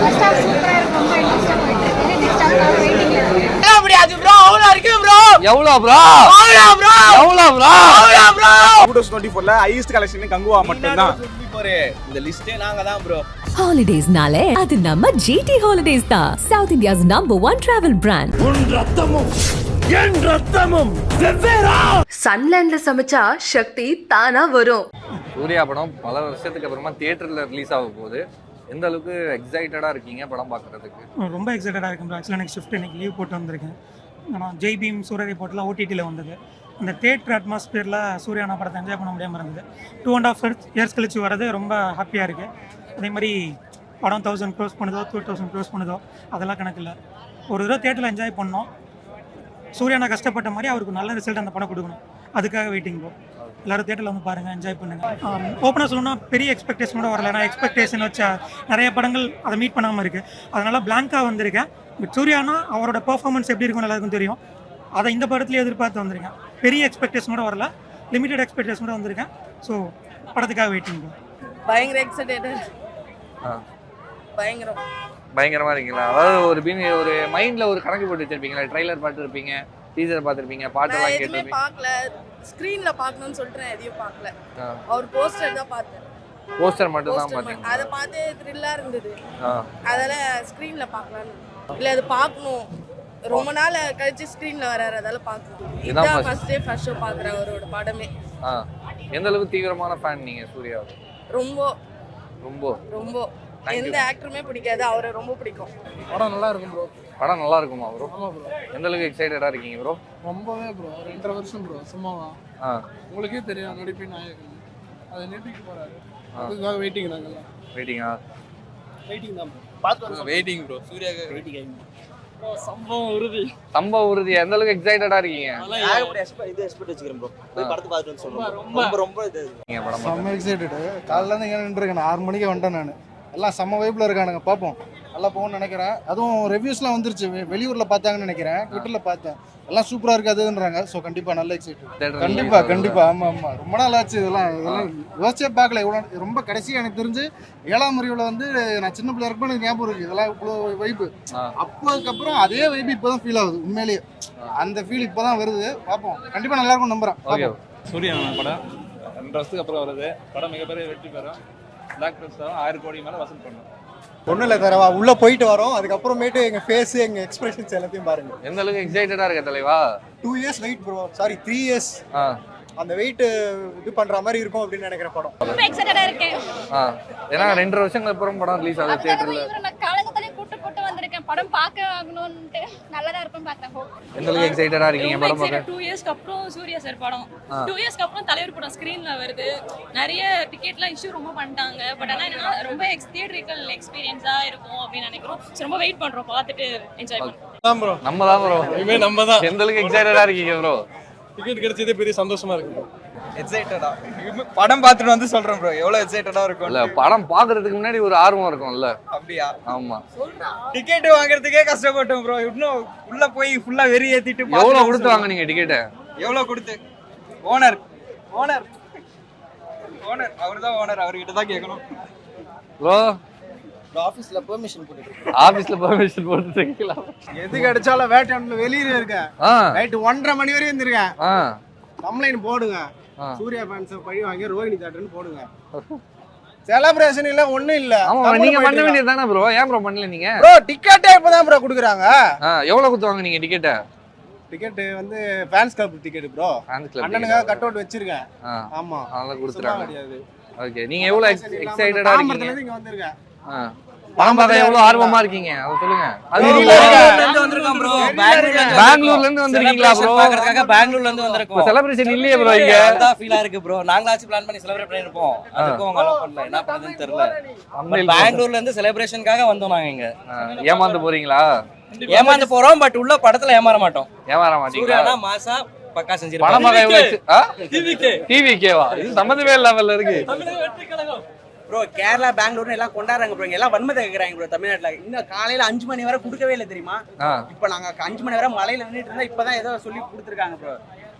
First half சூப்பரா இருக்கு, ரொம்ப இன்ட்ரெஸ்டா போயிட்டு இருக்கு. நெக்ஸ்ட் ஹாஃப் வெயிட்டிங்ல இருக்கு. முடியாது ப்ரோ, அவ்வளோ இருக்கு ப்ரோ. எவ்வளோ ப்ரோ? அவ்வளோ ப்ரோ, எவ்வளோ ப்ரோ? அவ்வளோ ப்ரோ. 2024ல ஹையஸ்ட் கலெக்ஷன் கங்குவா மட்டும்தான். இந்த லிஸ்டே நாங்க தான் ப்ரோ. ஹாலிடேஸ்னாலே அது நம்ம GT ஹாலிடேஸ் தான். South India's #1 travel brand. உன் ரத்தமும் என் ரத்தமும் வெவ்வேறா. சன்லேண்ட்ல சமைச்சா சக்தி தானா வரும். சூர்யா படம் பல வருஷத்துக்கு அப்புறமா தியேட்டர்ல ரிலீஸ் ஆக போகுது. எந்த அளவுக்கு எக்ஸைட்டடா இருக்கீங்க படம் பார்க்கறதுக்கு? ரொம்ப எக்ஸைட்டடாக இருக்கேன் ப்ரோ. ஆக்சுவலாக நெக்ஸ்ட் ஷிஃப்ட் இன்னைக்கு லீவ் போட்டு வந்திருக்கேன். ஆனால் ஜெய் பீம் சூரிய ரிப்போர்ட்லாம் OTTயில் வந்தது. அந்த தியேட்டர் அட்மாஸ்பியரில் சூர்யானா படத்தை என்ஜாய் பண்ண முடியாமல் இருந்தது. 2.5 இயர்ஸ் கழிச்சு வரது ரொம்ப ஹாப்பியாக இருக்குது. அதே மாதிரி படம் 1000 க்ரோஸ் பண்ணுதோ 2000 க்ரோஸ் பண்ணுதோ அதெல்லாம் கணக்கு இல்லை. ஒரு தடவை தியேட்டரில் என்ஜாய் பண்ணோம். சூர்யானா கஷ்டப்பட்ட மாதிரி அவருக்கு நல்ல ரிசல்ட் அந்த படம் கொடுக்கணும். அதுக்காக வெயிட்டிங் ப்ரோ. எல்லோரும் தியேட்டரில் வந்து பாருங்கள், என்ஜாய் பண்ணுங்கள். ஓப்பனாக சொல்லணும்னா பெரிய எக்ஸ்பெக்டேஷனோட வரல. நான் எக்ஸ்பெக்டேஷன் வச்ச நிறைய படங்கள் அதை மீட் பண்ணாமல் இருக்குது. அதனால் பிளாங்காக வந்திருக்கேன். பட் சூர்யானா அவரோட பெர்ஃபார்மன்ஸ் எப்படி இருக்கும்னு எல்லாருக்கும் தெரியும். அதை இந்த படத்துலேயே எதிர்பார்த்து வந்திருக்கேன். பெரிய எக்ஸ்பெக்டேஷனோட வரல, லிமிட்டட் எக்ஸ்பெக்டேஷனோட வந்திருக்கேன். ஸோ படத்துக்காக வெயிட்டிங் ப்ரோ. பயங்கர எக்ஸைட்டட். பயங்கரமா இருக்கீங்களா? அதாவது ஒரு மைண்ட்ல ஒரு கணக்கு போட்டு வச்சிருப்பீங்களா? ட்ரைலர் பார்த்துருப்பீங்க, டீசர் பார்த்துருப்பீங்க, பாட்டெல்லாம் கேட்டிருப்பீங்க. பார்க்கல, ஸ்க்ரீன்ல பார்க்கணும்னு சொல்லிட்டு நான் எதையும் பார்க்கல. அவர் போஸ்டர் தான் பார்த்தேன். போஸ்டர் மட்டும் தான் பார்த்தீங்க. அதை பார்த்து த்ரில்லா இருந்தது. அதனால ஸ்க்ரீன்ல பார்க்கலாம்னு. இல்லை அது பார்க்கணும், ரொம்ப நாள் கழிச்சு ஸ்க்ரீன்ல வராரு, அதனால பார்க்கணும். இதான் ஃபர்ஸ்ட் ஷோ பார்க்குறேன் அவரோட படமே. எந்த அளவுக்கு தீவிரமான ஃபேன் நீங்க சூர்யா? ரொம்ப ரொம்ப ரொம்ப எந்த ஆக்டருமே பிடிக்காது, அவரை ரொம்ப பிடிக்கும். படம் நல்லா இருக்கும் ப்ரோ. படம் நல்லா இருக்குமா ப்ரோ? ஆமா ப்ரோ. எந்த அளவுக்கு எக்ஸைட்டடா இருக்கீங்க ப்ரோ? ரொம்பவே ப்ரோ. 2.5 வருஷம் ப்ரோ சும்மாவா. உங்களுக்கே தெரியும் நடிப்பின் நாயகன் அதை நிரூபிக்க போறாரு. அதுக்காக வெயிட்டிங். நாங்கெல்லாம் வெயிட்டிங்கா? வெயிட்டிங் தான் ப்ரோ. பார்த்து வெயிட்டிங் ப்ரோ. சூர்யாக்கு waiting bro. சம்பவம் உறுதி. எந்த அளவுக்கு எக்ஸைட்டடா இருக்கீங்க? இது எக்ஸ்பெக்ட் வச்சுக்கிறேன் ப்ரோ. போய் படத்தை பார்த்துட்டு சொல்றேன். ரொம்ப இது நீங்க படம் செம்ம எக்ஸைட்டட். காலைல இருந்து இங்கே நின்றுருக்கேன். 6 மணிக்கு வந்துட்டேன் நான். எல்லாம் செம்ம வைப்பில் இருக்கானுங்க. பார்ப்போம், நல்லா போகும்னு நினைக்கிறேன். அதுவும் ரிவ்யூஸ்லாம் வந்துருச்சு. வெளியூரில் பார்த்தாங்கன்னு நினைக்கிறேன். ட்விட்டரில் பார்த்தேன். எல்லாம் சூப்பராக இருக்காதுன்றாங்க. ஸோ கண்டிப்பாக நல்ல எக்ஸைட்டட். கண்டிப்பாக ஆமாம். ரொம்ப நாள் ஆச்சு. இதெல்லாம் யோசிச்சே பார்க்கல. இவ்வளோ ரொம்ப கடைசியாக எனக்கு தெரிஞ்சு 7ஆம் அறிவில் வந்து நான் சின்ன பிள்ளை இருக்கும்போது எனக்கு ஞாபகம் இருக்குது. இதெல்லாம் இவ்வளோ வைப்பு. அப்போதுக்கப்புறம் அதே வைப்பு இப்போ தான் ஃபீல் ஆகுது. உண்மையிலேயே அந்த ஃபீல் இப்போ தான் வருது. பார்ப்போம், கண்டிப்பாக நல்லா இருக்கும் நம்புறேன். சூர்யா படம் 2 வருஷத்துக்கு அப்புறம் வருது. படம் மிகப்பெரிய வெற்றி பெறும். பிளாக் ப்ளஸ் 1000 கோடி மேலே வசூல் பண்ணும். ஒன்றும் இல்லை தரவா, உள்ளே போயிட்டு வரோம். அதுக்கப்புறமேட்டு எங்கள் ஃபேஸு எங்கள் எக்ஸ்பிரஷன்ஸ் எல்லாத்தையும் பாருங்க. எந்த அளவுக்கு எக்ஸைட்டடா இருக்க தலைவா? 2 years wait bro. Sorry 3 years. அந்த வெயிட் இது பண்ற மாதிரி இருக்கும் அப்படின்னு நினைக்கிற படம். ரொம்ப எக்ஸைட்டடா இருக்கேன். ஏன்னா 2 வருஷங்களுக்கு அப்புறம் படம் ரிலீஸ் ஆகுது தியேட்டர்ல. நான் காலையில கூட்டு வந்திருக்கேன். படம் பார்க்க ஆகணும்னு நல்லதா இருக்கும் பார்க்கறேன். எந்த அளவுக்கு எக்ஸைட்டடா இருக்கீங்க படம் பார்க்க? 2 இயர்ஸ்க்கு அப்புறம் சூர்யா சார் படம். 2 இயர்ஸ்க்கு அப்புறம் தலைவர் படம் ஸ்கிரீன்ல வருது. நிறைய டிக்கெட்லாம் இஷ்யூ ரொம்ப பண்ணிட்டாங்க. பட் ஆனா என்னன்னா ரொம்ப தியேட்டரிக்கல் எக்ஸ்பீரியன்ஸா இருக்கும் அப்படின்னு நினைக்கிறோம். ரொம்ப வெயிட் பண்றோம், பார்த்துட்டு என்ஜாய் பண்ணுவோம். நம்ம தான் ப்ரோ. நம்ம தான். எந்த அளவுக்கு எக்ஸைட்டடா இருக்கீங்க ப்ரோ? டிக்கெட் கிடைச்சதே பெரிய சந்தோஷமா இருக்கு. எக்ஸைட்டடா படம் பார்த்துட்டு வந்து சொல்றேன் ப்ரோ. எவ்வளவு எக்ஸைட்டடா இருக்கும். இல்ல படம் பாக்குறதுக்கு முன்னாடி ஒரு ஆர்வம் இருக்கும்ல. அப்படியா? ஆமா. டிக்கெட் வாங்குறதுக்கே கஷ்டப்பட்டோம் ப்ரோ. இன்னும் உள்ள போய் ஃபுல்லா வெறி ஏத்திட்டு எவ்வளவு கொடுத்து வாங்குனீங்க டிக்கெட்? எவ்வளவு கொடுத்து? ஓனர் அவர்தான் ஓனர். அவர்கிட்ட தான் கேட்கணும் ப்ரோ. ஆஃபீஸ்ல பெர்மிஷன் போட்டுட்டு ஆபீஸ்ல பெர்மிஷன் போட்டுட்டீங்களா? எது கிடைச்சாலும் வேட்டையாடல வெளியில இருக்கேன். நைட் 1:30 மணி வரையும் இருந்திருக்கேன். கம்ப்ளைண்ட் போடுங்க. சூர்யா ஃபேன்ஸ் பழி வாங்கி ரோஹிணி தேட்டர்னு போடுங்க. செலிப்ரேஷன் இல்ல ஒண்ணும் இல்ல. ஆமா நீங்க பண்ண வேண்டியது தானே ப்ரோ. ஏன் ப்ரோ பண்ணல நீங்க? ப்ரோ டிக்கெட்டே இப்பதான் ப்ரோ குடுக்குறாங்க. எவ்வளவு கொடுத்து வாங்குனீங்க டிக்கெட்? டிக்கெட் வந்து ஃபேன்ஸ் கிளப் டிக்கெட் ப்ரோ. அண்ணனுங்க கட் அவுட் வச்சிருக்கேன். ஆமா அதனால கொடுத்துறாங்க. ஓகே. நீங்க எவ்வளவு எக்ஸைட்டடா இருக்கீங்க? இங்க வந்திருக்கேன். படம் பார்க்க எவ்வளவு ஆர்வமா இருக்கீங்க அத சொல்லுங்க. பெங்களூர்ல இருந்து வந்திருக்கீங்களா ப்ரோ? பார்க்கிறதுக்காக பெங்களூர்ல இருந்து வந்திருக்கோம். செலிப்ரேஷன் இல்லையே ப்ரோ இங்க. அதான் ஃபீலா இருக்கு ப்ரோ. நாங்களாச்சு பிளான் பண்ணி செலிப்ரேட் பண்ணிருப்போம். அதுக்கு அவங்க அலோ பண்ணல. என்ன பண்றதுன்னு தெரியல. பெங்களூர்ல இருந்து செலிப்ரேஷனுக்காக வந்தோம் நாங்க இங்க. ஏமாந்து போறீங்களா? ஏமாந்து போறோம். பட் உள்ள படத்துல ஏமாற மாட்டோம். ஏமாற மாட்டீங்க. சூர்யானா மாசா பக்கா செஞ்சிருப்பாங்க. படம் பார்க்க எவ்வளவு? டிவிகேவா? இது சம்பந்தமே லெவல்ல இருக்கு ப்ரோ. கேரளா பெங்களூர்னு எல்லாம் கொண்டாடுறாங்க ப்ரோ. எல்லாம் வன்மத்தை கேட்கறாங்க ப்ரோ. தமிழ்நாட்டுல இன்னும் காலையில 5 மணி வரை கொடுக்கவே இல்லை தெரியுமா? இப்ப நாங்க 5 மணி வரை மலையில நின்றுட்டு இருந்தா இப்பதான் ஏதோ சொல்லி கொடுத்துருக்காங்க ப்ரோ.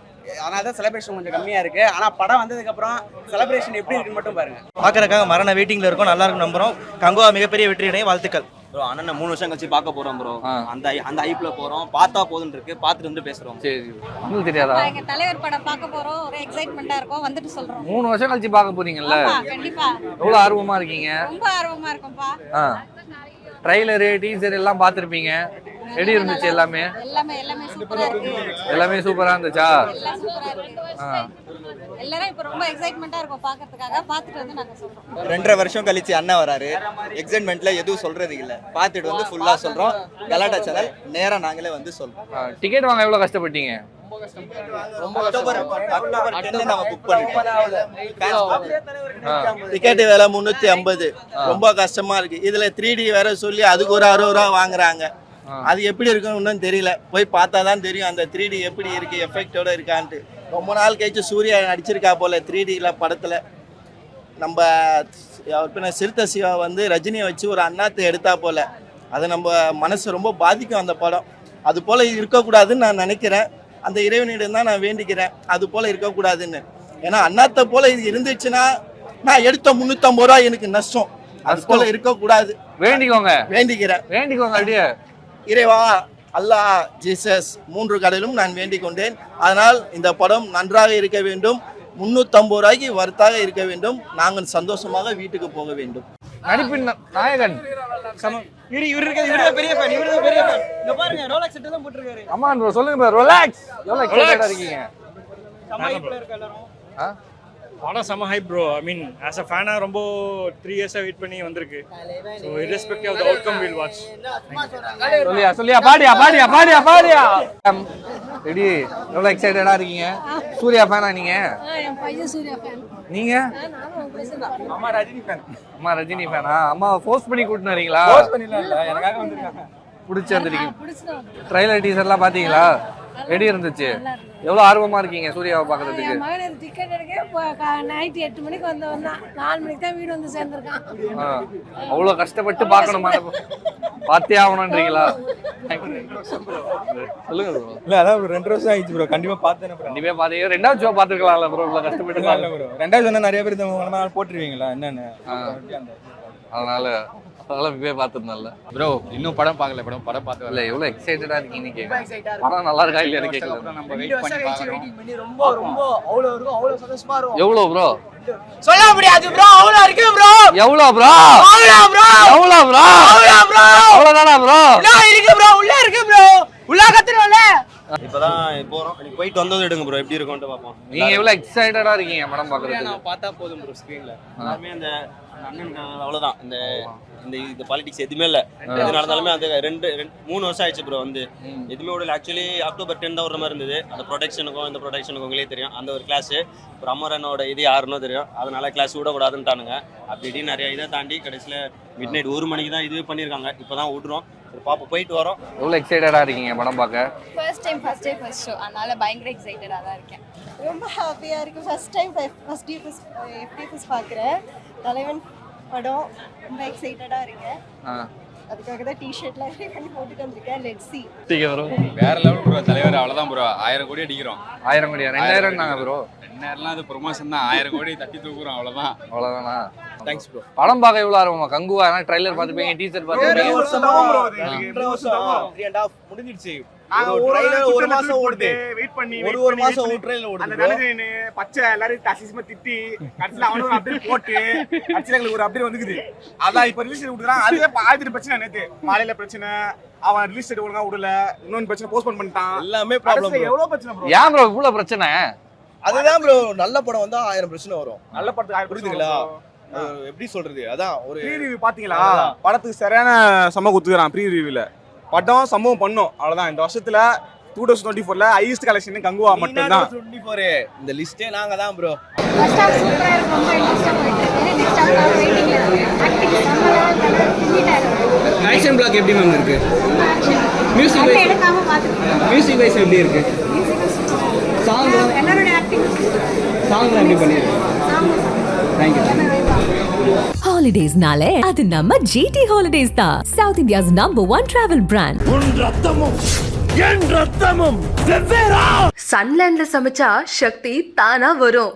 அதனால தான் செலிப்ரேஷன் கொஞ்சம் கம்மியா இருக்கு. ஆனா படம் வந்ததுக்கு அப்புறம் செலிப்ரேஷன் எப்படி இருக்குன்னு மட்டும் பாருங்க. பாக்குறதுக்காக மரண வெயிட்டிங்ல இருக்கும். நல்லா இருக்கும் நம்புறோம். கங்குவா மிகப்பெரிய வெற்றி அடைய வாழ்த்துக்கள். ப்ரோ அண்ணன் 3 வருஷம் கழிச்சு பார்க்க போறோம் ப்ரோ. அந்த ஐப்ல போறோம். பார்த்தா போதுன்னு இருக்கு. பார்த்துட்டு வந்து பேசுறோம். சரி, உங்களுக்கு தெரியாதா? எங்க தலைவர் படம் பார்க்க போறோம், ஒரு எக்ஸைட்மெண்டா இருக்கும், வந்துட்டு சொல்றோம். 3 வருஷம் கழிச்சு பார்க்க போறீங்கல்ல? கண்டிப்பா. எவ்வளவு ஆர்வமா இருக்கீங்க? ரொம்ப ஆர்வமா இருக்கும்பா. ட்ரைலரு டீசர் எல்லாம் பார்த்துருப்பீங்க. எப்படி இருந்துச்சு எல்லாமே? எல்லாமே சூப்பரா இருக்கு. எல்லாமே சூப்பரா இருந்துச்சா? எல்லாம் சூப்பரா இருக்கு. எல்லாரும் இப்ப ரொம்ப எக்ஸைட்மெண்டா இருக்கும் பார்க்கிறதுக்காக. பார்த்துட்டு வந்து நாங்க சொல்றோம். 2.5 வருஷம் கழிச்சு அண்ணா வராரு. எக்ஸைட்மெண்ட்ல எதுவும் சொல்றது இல்ல. பார்த்துட்டு வந்து ஃபுல்லா சொல்றோம். கலாட்டா சேனல் நேரா நாங்களே வந்து சொல்றோம். டிக்கெட் வாங்க எவ்வளவு கஷ்டப்பட்டீங்க? அக்டோபர் 10 நாம புக் பண்ணிட்டோம். டிக்கெட் விலை 350. ரொம்ப கஷ்டமா இருக்கு. இதுல 3D வேற சொல்லி அதுக்கு ஒரு 60 ரூபா வாங்குறாங்க. அது எப்படி இருக்குன்னு இன்னும் தெரியல. போய் பார்த்தா தான் தெரியும் அந்த 3D எப்படி இருக்கு, எஃபெக்டோட இருக்கான்ட்டு. ரொம்ப நாள் கழிச்சு சூர்யா நடிச்சிருக்கா போல 3Dல படத்துல. நம்ம சிறுத்தை சிவா வந்து ரஜினியை வச்சு ஒரு அண்ணாத்தை எடுத்தா போல. அது நம்ம மனசு ரொம்ப பாதிக்கும் அந்த படம். அது போல இருக்கக்கூடாதுன்னு நான் நினைக்கிறேன். அந்த இறைவனிடம் தான் நான் வேண்டிக்கிறேன் அது போல இருக்கக்கூடாதுன்னு. ஏன்னா அண்ணாத்தை போல இது இருந்துச்சுன்னா நான் எடுத்த 350 ரூபா எனக்கு நஷ்டம். அது போல இருக்கக்கூடாது. வேண்டிக்கிறேன் அப்படியே இறைவா அல்லாஹ் ஜீசஸ் 3 கடலும் நான் வேண்டிக் கொண்டேன். அதனால் இந்த படம் நன்றாக இருக்க வேண்டும். 350 ரூபாய்க்கு வர்த்தாக இருக்க வேண்டும். நாங்கள் சந்தோஷமாக வீட்டுக்கு போக வேண்டும். நடிப்பின் நாயகன் பெரிய ஃபேன். இங்க பாருங்க ரோலக்ஸ் செட் தான் போட்டுருக்காரு. அம்மா ப்ரோ சொல்லுங்க ப்ரோ. ரிலாக்ஸ். எவ்வளவு எக்ஸைட்டடா இருக்கீங்க? சமையல்ல இருக்க எல்லாரும். படம் செம hype bro. I mean as a ஃபேனா ரொம்ப 3 இயர்ஸா வெயிட் பண்ணி வந்திருக்கு. So irrespective of the outcome we'll watch. சொல்லியா பாடியா ரெடி. எவ்வளவு எக்ஸைட்டடா இருக்கீங்க? சூர்யா ஃபேனா நீங்க? என் பையன் சூர்யா ஃபேன். நீங்க? அம்மா ரஜினி ஃபேனா? அம்மா ஃபோர்ஸ் பண்ணி கூட்டிட்டு வரீங்களா? எனக்காக வந்திருக்காங்க. பிடிச்சி வந்துருக்கீங்க. ட்ரைலர் டீசர்லாம் பாத்தீங்களா? ரெடி இருந்துச்சு. எவ்வளவு ஆர்வமா இருக்கீங்க சூர்யாவை பாக்குறதுக்கு? மகன் டிக்கெட் எடுக்க நைட் 8 மணிக்கு வந்தவன் தான் 4 மணிக்கு தான் வீடு வந்து சேர்ந்திருக்கான். அவ்வளவு கஷ்டப்பட்டு பாக்கணுமா? பார்த்தே ஆகணும்ன்றீங்களா? சொல்லுங்க ப்ரோ. இல்ல அதான் 2 வருஷம் ஆயிடுச்சு ப்ரோ. கண்டிப்பா பார்த்தேன் ப்ரோ. கண்டிப்பா பாத்தீங்க. 2வது ஷோ பாத்துக்கலாம்ல ப்ரோ. இவ்வளவு கஷ்டப்பட்டு ப்ரோ. 2வது சொன்னா நிறைய பேர் இந்த போட்டுருவீங்களா என்னன்னு. அதனால போய் பார்த்துருந்தேன்ல ப்ரோ. இன்னும் படம் பார்க்கல. படம் பார்த்து இல்ல எவ்வளவு எக்ஸைட்டடா இருக்கீங்கன்னு கேட்க. படம் நல்லா இருக்கா இல்லையா கேட்கல. நம்ம வெயிட் பண்ணி பார்க்கறோம். ரொம்ப அவ்வளவு இருக்கும். அவ்வளவு சந்தோஷமா இருக்கும். எவ்வளவு ப்ரோ? சொல்ல முடியாது ப்ரோ. அவ்வளவு இருக்கு ப்ரோ. எவ்வளவு ப்ரோ? அவ்வளவுதானா ப்ரோ? இருக்கு ப்ரோ. உள்ள இருக்கு ப்ரோ. உள்ள கத்துறோம்ல. இப்பதான் போறோம். நீ போயிட்டு வந்தது எடுங்க ப்ரோ. எப்படி இருக்கும்னு பாப்போம். நீங்க எவ்வளவு எக்ஸைட்டடா இருக்கீங்க படம் பார்க்கறதுக்கு? நான் பார்த்தா போதும் ப்ரோ. ஸ்கிரீன்ல எல்லாமே அந்த அண்ணன் அவ்வளவுதான். இந்த பாலிடிக்ஸ் எதுவுமே இல்ல. எது நடந்தாலுமே அந்த 3 வருஷம் ஆயிடுச்சு ப்ரோ. வந்து எதுவுமே விடல. ஆக்சுவலி அக்டோபர் 10 தான் வர மாதிரி இருந்தது. அந்த ப்ரொடக்ஷனுக்கும் இந்த ப்ரொடக்ஷனுக்கும் உங்களே தெரியும். அந்த ஒரு கிளாஸ் ஒரு அமரனோட இது யாருன்னு தெரியும். அதனால கிளாஸ் விடக்கூடாதுன்ட்டானுங்க. அப்படி நிறைய இதை தாண்டி கடைசியில் மிட் நைட் 1 மணிக்கு தான் இது பண்ணியிருக்காங்க. இப்போதான் விட்றோம். பாப்பா போயிட்டு வரோம். எவ்வளவு எக்ஸைட்டடா இருக்கீங்க படம் பார்க்க? ஃபர்ஸ்ட் ஷோ அதனால பயங்கர எக்ஸைட்டடா தான் இருக்கேன். ரொம்ப ஹாப்பியா இருக்கு. ஃபர்ஸ்ட் டே பார்க்குறேன். தலைவன் படம் ரொம்ப எக்ஸைட்டடா இருக்கேன். அதுக்காக தான் டி-ஷர்ட்லாம் ரெடி பண்ணி போட்டுட்டு வந்திருக்கேன். Let's see. வேற லெவல் ப்ரோ. தலைவர் அவ்வளவுதான் ப்ரோ. 1000 கோடி அடிக்கிறோம். 1000 கோடியா? 2000 நாங்க ப்ரோ. 2000லாம் அது ப்ரொமோஷன் தான். 1000 கோடி தட்டி தூக்குறோம். அவ்வளவுதானா? Thanks bro. படம் பார்க்க எவ்வளவு ஆர்வமா? கங்குவா ட்ரைலர் பார்த்துப்பீங்க, டீசர் பார்த்துப்பீங்க. 3.5 முடிஞ்சிடுச்சு. ஒரு மாசம் ஓடுது. வெயிட் பண்ணி ஒரு மாசம் ட்ரைலர் ஓடுது. அந்த நடுவேனு பச்சை எல்லாரும் அசிஸ்மா திட்டி கடைசில அவனுக்கு ஒரு அப்டேட் போட்டு கடைசில எங்களுக்கு ஒரு அப்டேட் வந்துக்குது. அதான் இப்ப ரிலீஸ் விட்டுறான். அதுவே ஆயிரத்து பிரச்சனை. நேத்து மாலையில பிரச்சனை. அவன் ரிலீஸ் டேட் ஒழுங்கா விடல. இன்னொரு பிரச்சனை போஸ்ட்போன் பண்ணிட்டான். எல்லாமே ப்ராப்ளம். எவ்வளவு பிரச்சனை ப்ரோ? ஏன் ப்ரோ இவ்வளவு பிரச்சனை? அதுதான் ப்ரோ. நல்ல படம் வந்தா 1000 பிரச்சனை வரும். நல்ல படத்துக்கு 1000 புரியுதுங்களா? எப்படி சொல்றது? அதான் ஒரு ப்ரீ ரிவ்யூ பாத்தீங்களா? படத்துக்கு சரியான சம்பவம் குத்துறான் ப்ரீ ரிவ்யூல. படம் சம்பவம் பண்ணும். அவ்வளவுதான். இந்த வருஷத்துல 2024ல ஹையஸ்ட் கலெக்ஷன் கங்குவா மட்டும் தான். 24 இந்த லிஸ்டே நாங்க தான் ப்ரோ. ஃபர்ஸ்ட் ஹாஃப் சூப்பரா இருக்கு. ரொம்ப இன்ட்ரஸ்டா போயிட்டு இருக்கு. நெக்ஸ்ட் ஹாஃப் வெயிட்டிங்ல இருக்கு. ஆக்டிங் செம்ம இருக்கு. ஆக்ஷன் பிளாக் எப்படி மேம் இருக்கு? மியூசிக் வைஸ் எடுக்காம பாத்துக்கிட்டேன். மியூசிக் வைஸ் எப்படி இருக்கு? சாங் எல்லாரோட ஆக்டிங் சாங்லாம் எப்படி பண்ணிருக்கு? Thank you. Holidays nale adu namma GT Holidays da. South India's #1 travel brand. சன்லேண்ட்ல சமைச்சா சக்தி தானா வரும்.